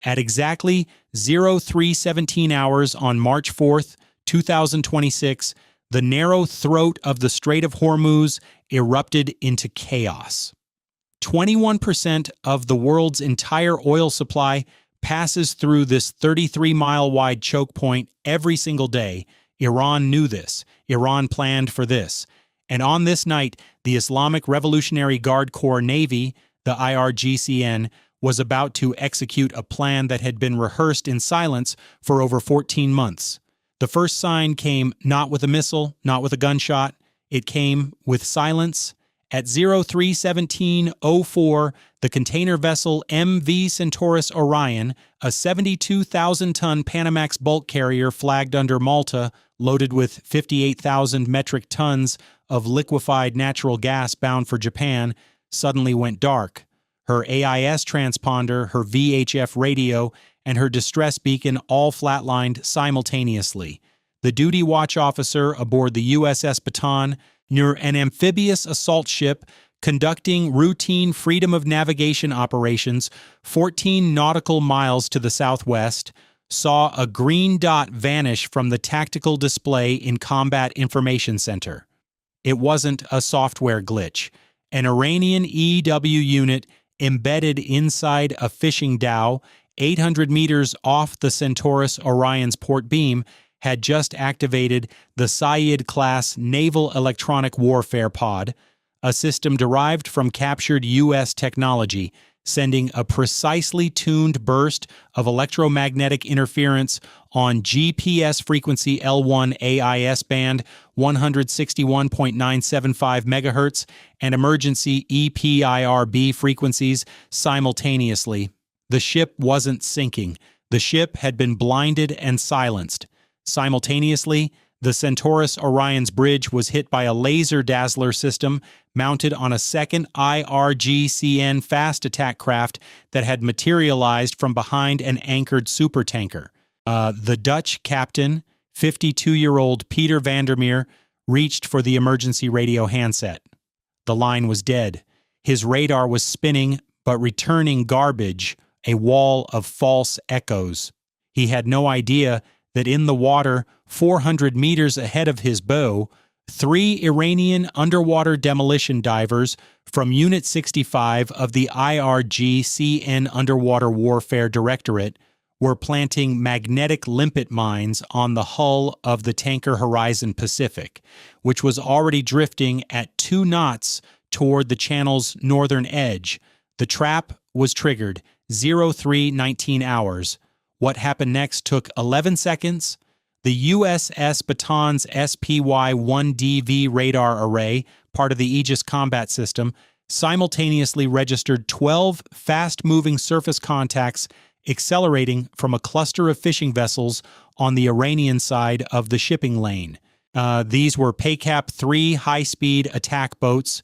At exactly 0317 hours on March 4th, 2026, the narrow throat of the Strait of Hormuz erupted into chaos. 21% of the world's entire oil supply passes through this 33-mile-wide choke point every single day. Iran knew this. Iran planned for this. And on this night, the Islamic Revolutionary Guard Corps Navy, the IRGCN, was about to execute a plan that had been rehearsed in silence for over 14 months. The first sign came not with a missile, not with a gunshot. It came with silence. At 03:17:04, the container vessel MV Centaurus Orion, a 72,000-ton Panamax bulk carrier flagged under Malta, loaded with 58,000 metric tons of liquefied natural gas bound for Japan, suddenly went dark. Her AIS transponder, her VHF radio, and her distress beacon all flatlined simultaneously. The duty watch officer aboard the USS Baton, near an amphibious assault ship conducting routine freedom of navigation operations 14 nautical miles to the southwest, saw a green dot vanish from the tactical display in Combat Information Center. It wasn't a software glitch. An Iranian EW unit embedded inside a fishing dhow 800 meters off the Centaurus Orion's port beam had just activated the Syed-class Naval Electronic Warfare Pod, a system derived from captured U.S. technology, sending a precisely tuned burst of electromagnetic interference on GPS frequency L1 AIS band 161.975 MHz and emergency EPIRB frequencies simultaneously. The ship wasn't sinking. The ship had been blinded and silenced. Simultaneously, the Centaurus Orion's bridge was hit by a laser dazzler system mounted on a second IRGCN fast attack craft that had materialized from behind an anchored supertanker. The Dutch captain, 52-year-old Peter Vandermeer, reached for the emergency radio handset. The line was dead. His radar was spinning, but returning garbage, a wall of false echoes. He had no idea that in the water 400 meters ahead of his bow, 3 Iranian underwater demolition divers from Unit 65 of the IRGCN Underwater Warfare Directorate were planting magnetic limpet mines on the hull of the tanker Horizon Pacific, which was already drifting at 2 knots toward the channel's northern edge. The trap was triggered, 03:19 hours. What happened next took 11 seconds. The USS Baton's SPY-1DV radar array, part of the Aegis combat system, simultaneously registered 12 fast-moving surface contacts accelerating from a cluster of fishing vessels on the Iranian side of the shipping lane. These were PACAP-3 high-speed attack boats,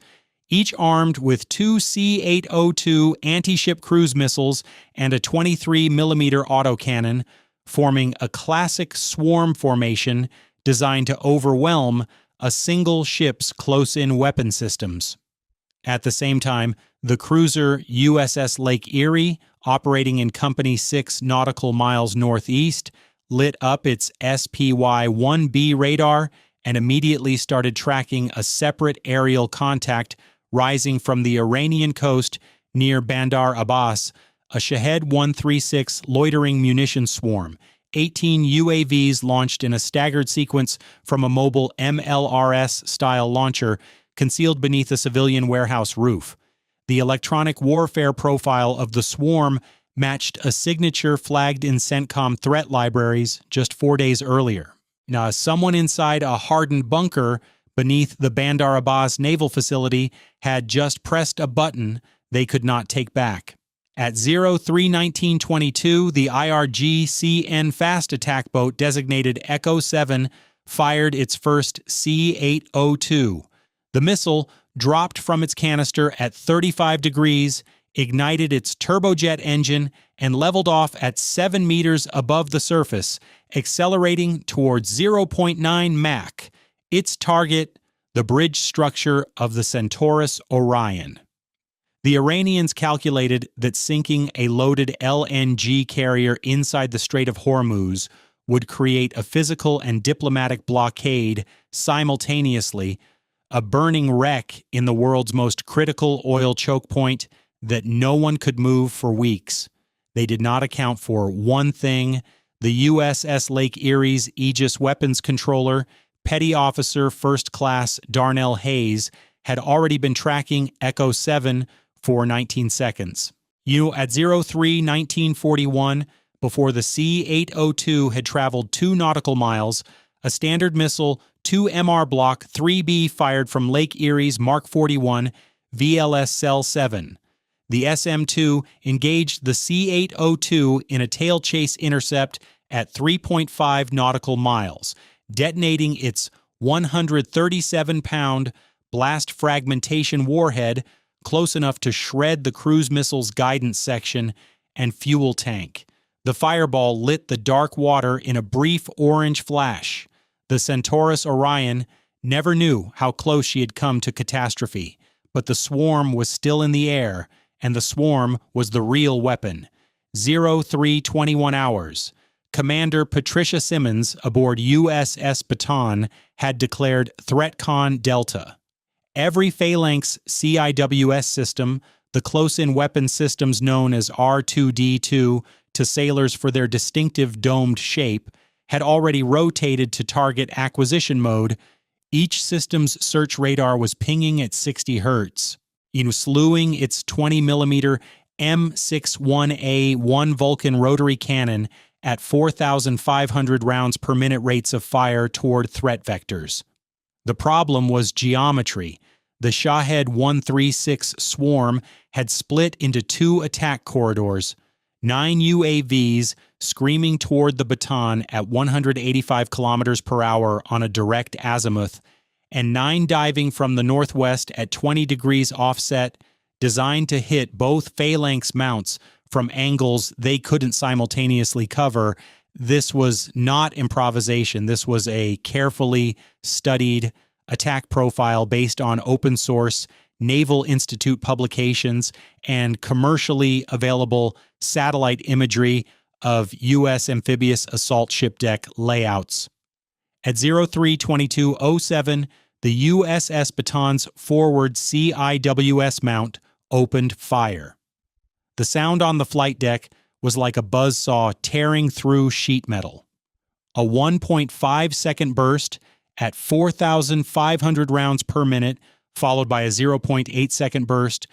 each armed with 2 C-802 anti-ship cruise missiles and a 23mm autocannon, forming a classic swarm formation designed to overwhelm a single ship's close-in weapon systems. At the same time, the cruiser USS Lake Erie, operating in Company 6 nautical miles northeast, lit up its SPY-1B radar and immediately started tracking a separate aerial contact rising from the Iranian coast near Bandar Abbas, a Shahed 136 loitering munitions swarm, 18 UAVs launched in a staggered sequence from a mobile MLRS-style launcher concealed beneath a civilian warehouse roof. The electronic warfare profile of the swarm matched a signature flagged in CENTCOM threat libraries just 4 days earlier. Now, someone inside a hardened bunker beneath the Bandar Abbas naval facility had just pressed a button they could not take back. At 03:19:22, the IRGCN fast attack boat designated Echo 7 fired its first C-802. The missile dropped from its canister at 35 degrees, ignited its turbojet engine, and leveled off at 7 meters above the surface, accelerating towards 0.9 Mach. Its target, the bridge structure of the Centaurus Orion. The Iranians calculated that sinking a loaded LNG carrier inside the Strait of Hormuz would create a physical and diplomatic blockade simultaneously, a burning wreck in the world's most critical oil choke point that no one could move for weeks. They did not account for one thing: the USS Lake Erie's Aegis weapons controller, Petty Officer First Class Darnell Hayes, had already been tracking Echo 7 for 19 seconds. At 03-1941, before the C-802 had traveled 2 nautical miles, a Standard Missile 2MR Block 3B fired from Lake Erie's Mark 41 VLS Cell 7. The SM-2 engaged the C-802 in a tail chase intercept at 3.5 nautical miles, detonating its 137-pound blast fragmentation warhead close enough to shred the cruise missile's guidance section and fuel tank. The fireball lit the dark water in a brief orange flash. The Centaurus Orion never knew how close she had come to catastrophe, but the swarm was still in the air, and the swarm was the real weapon. 03:21 hours. Commander Patricia Simmons aboard USS Baton had declared ThreatCon Delta. Every phalanx CIWS system, the close-in weapon systems known as R2D2 to sailors for their distinctive domed shape, had already rotated to target acquisition mode. Each system's search radar was pinging at 60 Hz, slewing its 20mm M61A1 Vulcan rotary cannon at 4,500 rounds per minute rates of fire toward threat vectors. The problem was geometry. The Shahed 136 swarm had split into 2 attack corridors, 9 UAVs screaming toward the Baton at 185 kilometers per hour on a direct azimuth, and 9 diving from the northwest at 20 degrees offset, designed to hit both phalanx mounts from angles they couldn't simultaneously cover. This was not improvisation. This was a carefully studied attack profile based on open source Naval Institute publications and commercially available satellite imagery of U.S. amphibious assault ship deck layouts. At 03:22:07, the USS Baton's forward CIWS mount opened fire. The sound on the flight deck was like a buzzsaw tearing through sheet metal. A 1.5-second burst at 4,500 rounds per minute, followed by a 0.8-second burst,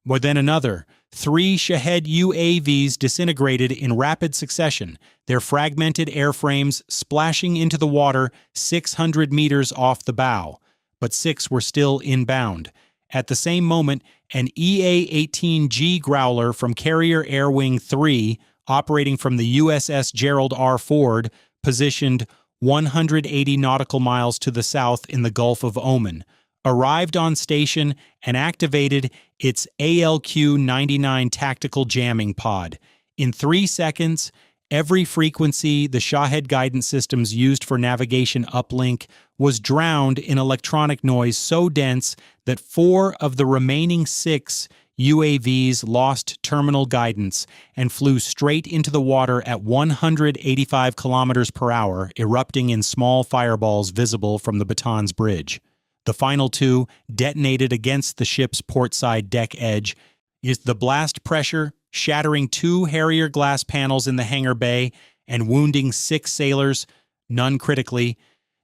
but then another. 3 Shahed UAVs disintegrated in rapid succession, their fragmented airframes splashing into the water 600 meters off the bow, but 6 were still inbound. At the same moment, an EA-18G Growler from Carrier Air Wing 3, operating from the USS Gerald R. Ford, positioned 180 nautical miles to the south in the Gulf of Oman, arrived on station and activated its ALQ-99 tactical jamming pod. In 3 seconds, every frequency the Shahed guidance systems used for navigation uplink was drowned in electronic noise so dense that 4 of the remaining 6 UAVs lost terminal guidance and flew straight into the water at 185 kilometers per hour, erupting in small fireballs visible from the Baton's bridge. The final 2 detonated against the ship's portside deck edge. The blast pressure shattering 2 Harrier glass panels in the hangar bay and wounding 6 sailors, none critically.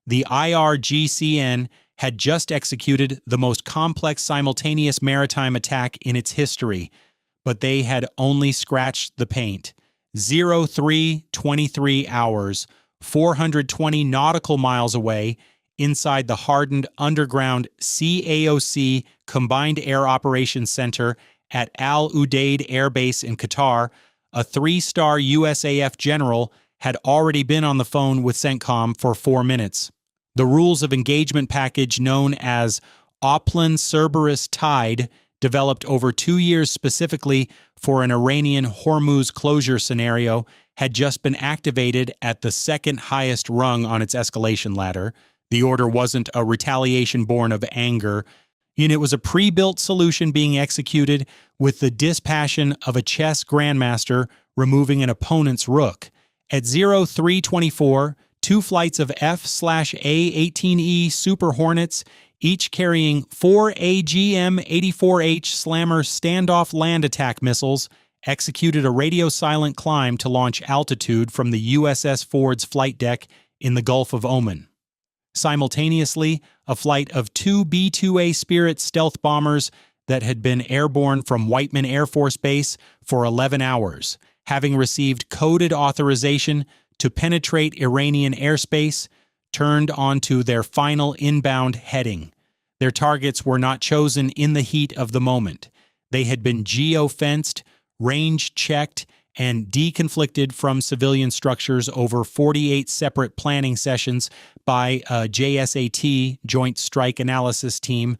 The IRGCN had just executed the most complex simultaneous maritime attack in its history, but they had only scratched the paint. 03:23 hours, 420 nautical miles away, inside the hardened underground CAOC Combined Air Operations Center at Al Udeid Air Base in Qatar, a 3-star USAF general had already been on the phone with CENTCOM for 4 minutes. The rules of engagement package known as Oplan Cerberus Tide, developed over 2 years specifically for an Iranian Hormuz closure scenario, had just been activated at the second highest rung on its escalation ladder. The order wasn't a retaliation born of anger. And it was a pre-built solution being executed with the dispassion of a chess grandmaster removing an opponent's rook. At 0324, two flights of F/A-18E Super Hornets, each carrying 4 AGM-84H Slammer standoff land attack missiles, executed a radio-silent climb to launch altitude from the USS Ford's flight deck in the Gulf of Oman. Simultaneously, a flight of two B-2A Spirit stealth bombers that had been airborne from Whiteman Air Force Base for 11 hours, having received coded authorization to penetrate Iranian airspace, turned onto their final inbound heading. Their targets were not chosen in the heat of the moment. They had been geo-fenced, range-checked, and deconflicted from civilian structures over 48 separate planning sessions by a JSAT, Joint Strike Analysis Team,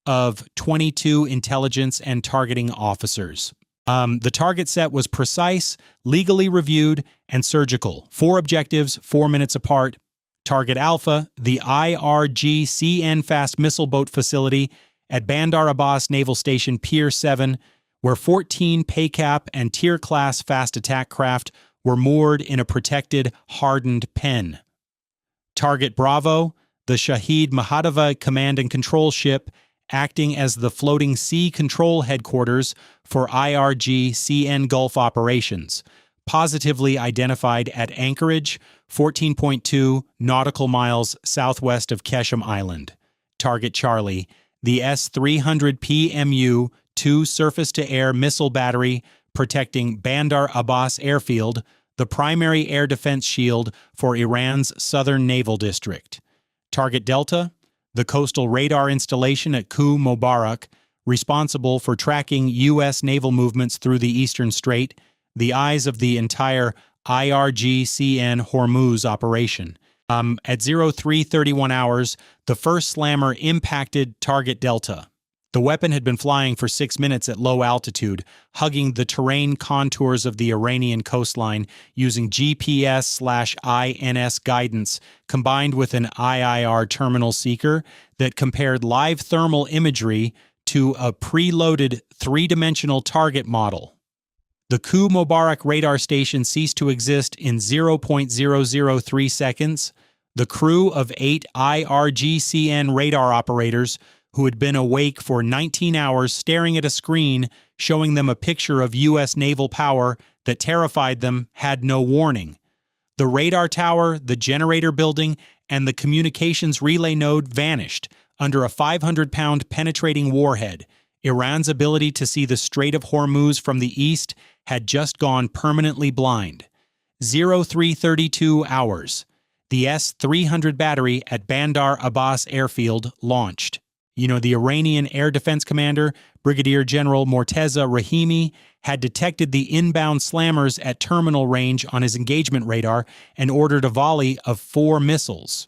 of 22 intelligence and targeting officers. The target set was precise, legally reviewed, and surgical. 4 objectives, 4 minutes apart. Target Alpha, the IRGCN fast missile boat facility at Bandar Abbas Naval Station Pier 7, where 14 PACAP and Tier-class fast attack craft were moored in a protected, hardened pen. Target Bravo, the Shahid Mahadava command and control ship, acting as the floating sea control headquarters for IRGCN Gulf operations, positively identified at Anchorage, 14.2 nautical miles southwest of Keshem Island. Target Charlie, the S-300 PMU-2 surface-to-air missile battery protecting Bandar Abbas airfield, the primary air defense shield for Iran's southern naval district. Target Delta, the coastal radar installation at Khu Mubarak, responsible for tracking U.S. naval movements through the Eastern Strait, the eyes of the entire IRGCN Hormuz operation. At 0331 hours, the first slammer impacted Target Delta. The weapon had been flying for 6 minutes at low altitude, hugging the terrain contours of the Iranian coastline using GPS/INS guidance combined with an IIR terminal seeker that compared live thermal imagery to a preloaded 3-dimensional target model. The Khu Mubarak radar station ceased to exist in 0.003 seconds. The crew of 8 IRGCN radar operators who had been awake for 19 hours staring at a screen showing them a picture of U.S. naval power that terrified them had no warning. The radar tower, the generator building, and the communications relay node vanished under a 500-pound penetrating warhead. Iran's ability to see the Strait of Hormuz from the east had just gone permanently blind. 0332 hours. The S-300 battery at Bandar Abbas airfield launched. The Iranian Air Defense Commander, Brigadier General Morteza Rahimi, had detected the inbound slammers at terminal range on his engagement radar and ordered a volley of 4 missiles.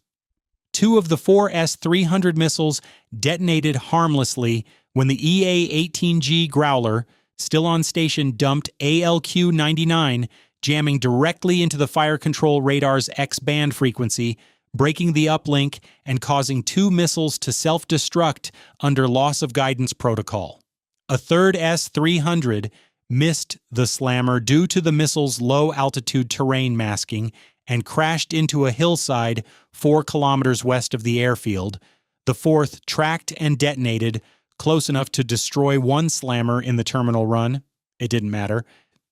2 of the 4 S-300 missiles detonated harmlessly when the EA-18G Growler, still on station, dumped ALQ-99, jamming directly into the fire control radar's X-band frequency, breaking the uplink and causing 2 missiles to self-destruct under loss of guidance protocol. A third S-300 missed the slammer due to the missile's low-altitude terrain masking and crashed into a hillside 4 kilometers west of the airfield. The fourth tracked and detonated close enough to destroy 1 slammer in the terminal run. It didn't matter.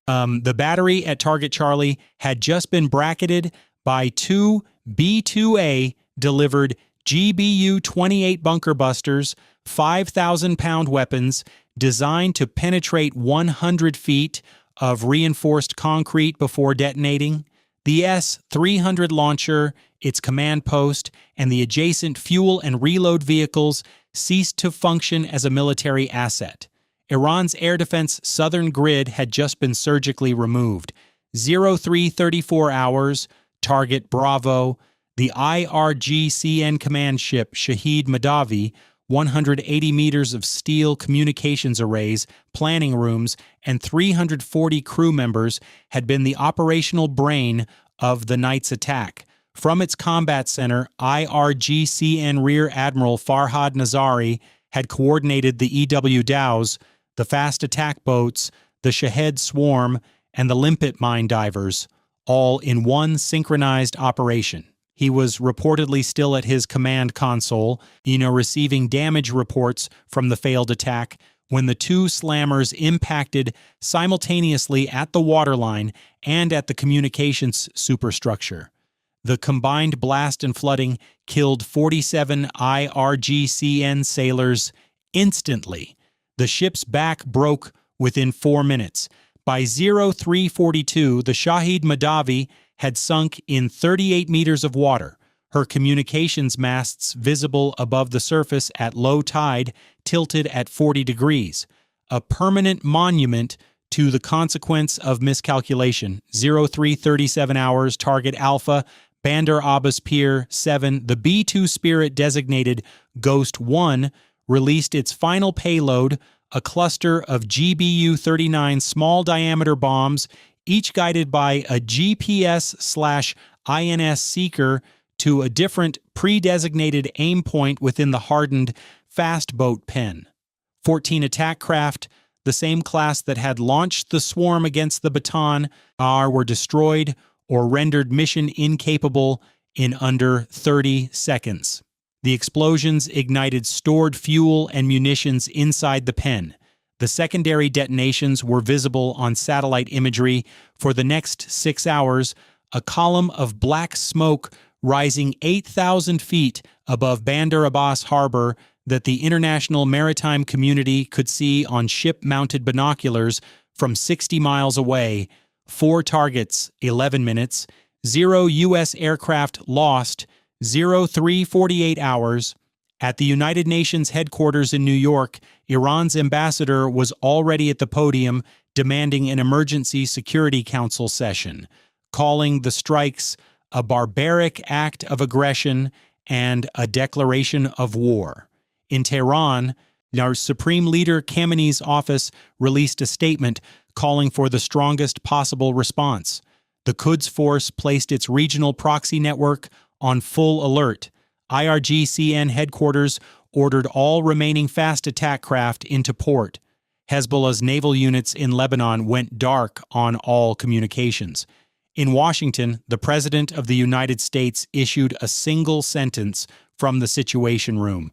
The battery at Target Charlie had just been bracketed by 2 B-2A delivered GBU-28 bunker busters, 5,000-pound weapons designed to penetrate 100 feet of reinforced concrete before detonating. The S-300 launcher, its command post, and the adjacent fuel and reload vehicles ceased to function as a military asset. Iran's air defense southern grid had just been surgically removed. 0334 hours, Target Bravo, the IRGCN command ship Shahid Mahdavi, 180 meters of steel communications arrays, planning rooms, and 340 crew members had been the operational brain of the night's attack. From its combat center, IRGCN Rear Admiral Farhad Nazari had coordinated the EW Dows, the fast attack boats, the Shahed swarm, and the limpet mine divers, all in one synchronized operation. He was reportedly still at his command console, receiving damage reports from the failed attack when the two slammers impacted simultaneously at the waterline and at the communications superstructure. The combined blast and flooding killed 47 IRGCN sailors instantly. The ship's back broke within 4 minutes. By 0342, the Shahid Madavi had sunk in 38 meters of water, her communications masts visible above the surface at low tide, tilted at 40 degrees, a permanent monument to the consequence of miscalculation. 0337 hours, target Alpha, Bandar Abbas Pier 7, the B-2 Spirit designated Ghost 1, released its final payload, a cluster of GBU-39 small-diameter bombs, each guided by a GPS/INS seeker to a different pre-designated aim point within the hardened fast boat pen. 14 attack craft, the same class that had launched the swarm against the Baton, were destroyed or rendered mission incapable in under 30 seconds. The explosions ignited stored fuel and munitions inside the pen. The secondary detonations were visible on satellite imagery for the next 6 hours, a column of black smoke rising 8,000 feet above Bandar Abbas harbor that the international maritime community could see on ship-mounted binoculars from 60 miles away. 4 targets, 11 minutes, 0 U.S. aircraft lost, 0348 hours. At the United Nations headquarters in New York, Iran's ambassador was already at the podium demanding an emergency Security Council session, calling the strikes a barbaric act of aggression and a declaration of war. In Tehran, our Supreme Leader Khamenei's office released a statement calling for the strongest possible response. The Quds Force placed its regional proxy network on full alert. IRGCN headquarters ordered all remaining fast attack craft into port. Hezbollah's naval units in Lebanon went dark on all communications. In Washington, the President of the United States issued a single sentence from the Situation Room.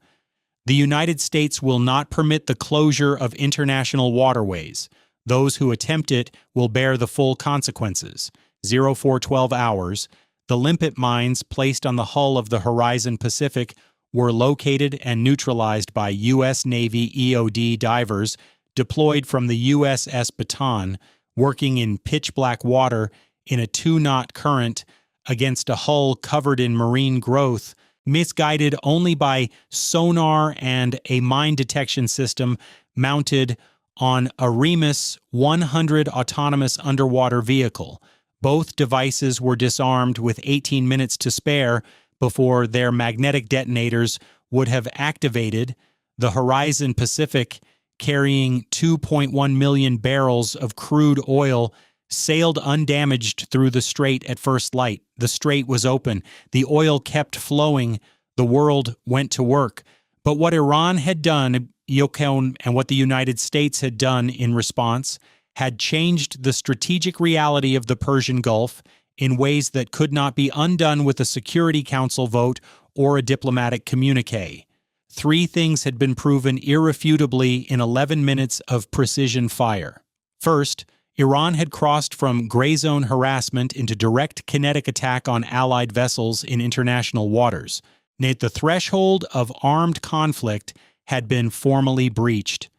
The United States will not permit the closure of international waterways. Those who attempt it will bear the full consequences. 0412 hours. The limpet mines placed on the hull of the Horizon Pacific were located and neutralized by U.S. Navy EOD divers deployed from the USS Baton, working in pitch-black water in a 2-knot current against a hull covered in marine growth, misguided only by sonar and a mine detection system mounted on a Remus 100 autonomous underwater vehicle. Both devices were disarmed with 18 minutes to spare before their magnetic detonators would have activated. The Horizon Pacific, carrying 2.1 million barrels of crude oil, sailed undamaged through the strait at first light. The strait was open. The oil kept flowing. The world went to work. But what Iran had done, and what the United States had done in response, had changed the strategic reality of the Persian Gulf in ways that could not be undone with a Security Council vote or a diplomatic communique. 3 things had been proven irrefutably in 11 minutes of precision fire. First, Iran had crossed from gray zone harassment into direct kinetic attack on Allied vessels in international waters. The threshold of armed conflict had been formally breached.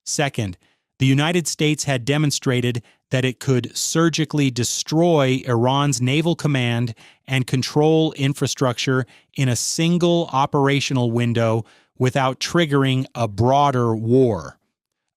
Second, the United States had demonstrated that it could surgically destroy Iran's naval command and control infrastructure in a single operational window without triggering a broader war,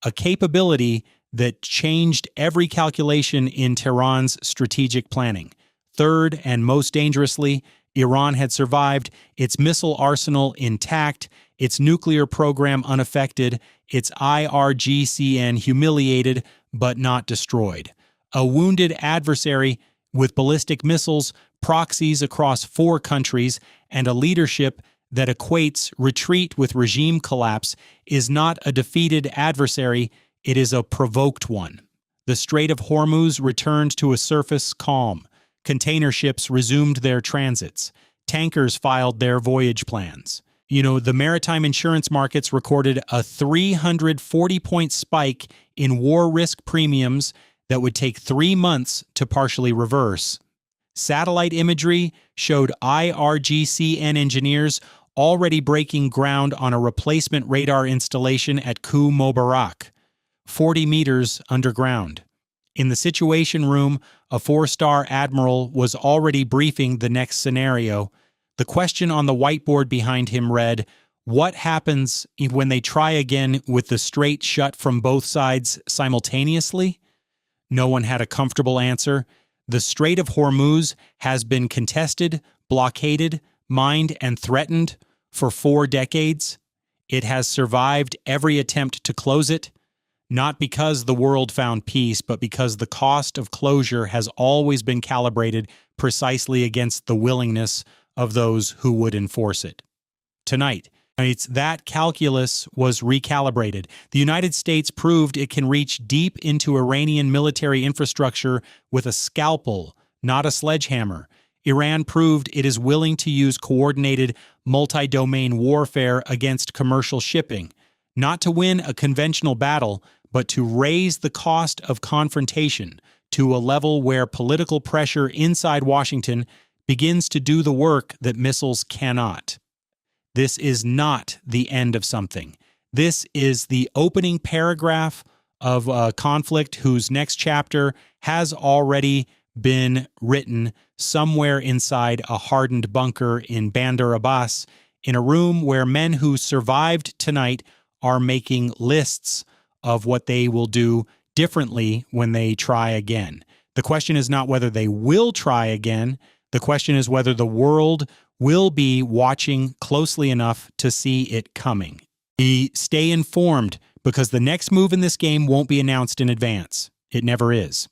a capability that changed every calculation in Tehran's strategic planning. Third, and most dangerously, Iran had survived, its missile arsenal intact, its nuclear program unaffected, its IRGCN humiliated but not destroyed. A wounded adversary with ballistic missiles, proxies across 4 countries, and a leadership that equates retreat with regime collapse is not a defeated adversary, it is a provoked one. The Strait of Hormuz returned to a surface calm. Container ships resumed their transits. Tankers filed their voyage plans. The maritime insurance markets recorded a 340-point spike in war risk premiums that would take 3 months to partially reverse. Satellite imagery showed IRGCN engineers already breaking ground on a replacement radar installation at Khu Mubarak, 40 meters underground. In the Situation Room, a 4-star admiral was already briefing the next scenario. The question on the whiteboard behind him read, "What happens when they try again with the strait shut from both sides simultaneously?" No one had a comfortable answer. The Strait of Hormuz has been contested, blockaded, mined, and threatened for 4 decades. It has survived every attempt to close it, not because the world found peace, but because the cost of closure has always been calibrated precisely against the willingness of those who would enforce it. Tonight, that calculus was recalibrated. The United States proved it can reach deep into Iranian military infrastructure with a scalpel, not a sledgehammer. Iran proved it is willing to use coordinated multi-domain warfare against commercial shipping, not to win a conventional battle, but to raise the cost of confrontation to a level where political pressure inside Washington begins to do the work that missiles cannot. This is not the end of something. This is the opening paragraph of a conflict whose next chapter has already been written somewhere inside a hardened bunker in Bandar Abbas, in a room where men who survived tonight are making lists of what they will do differently when they try again. The question is not whether they will try again. The question is whether the world will be watching closely enough to see it coming. Stay informed, because the next move in this game won't be announced in advance. It never is.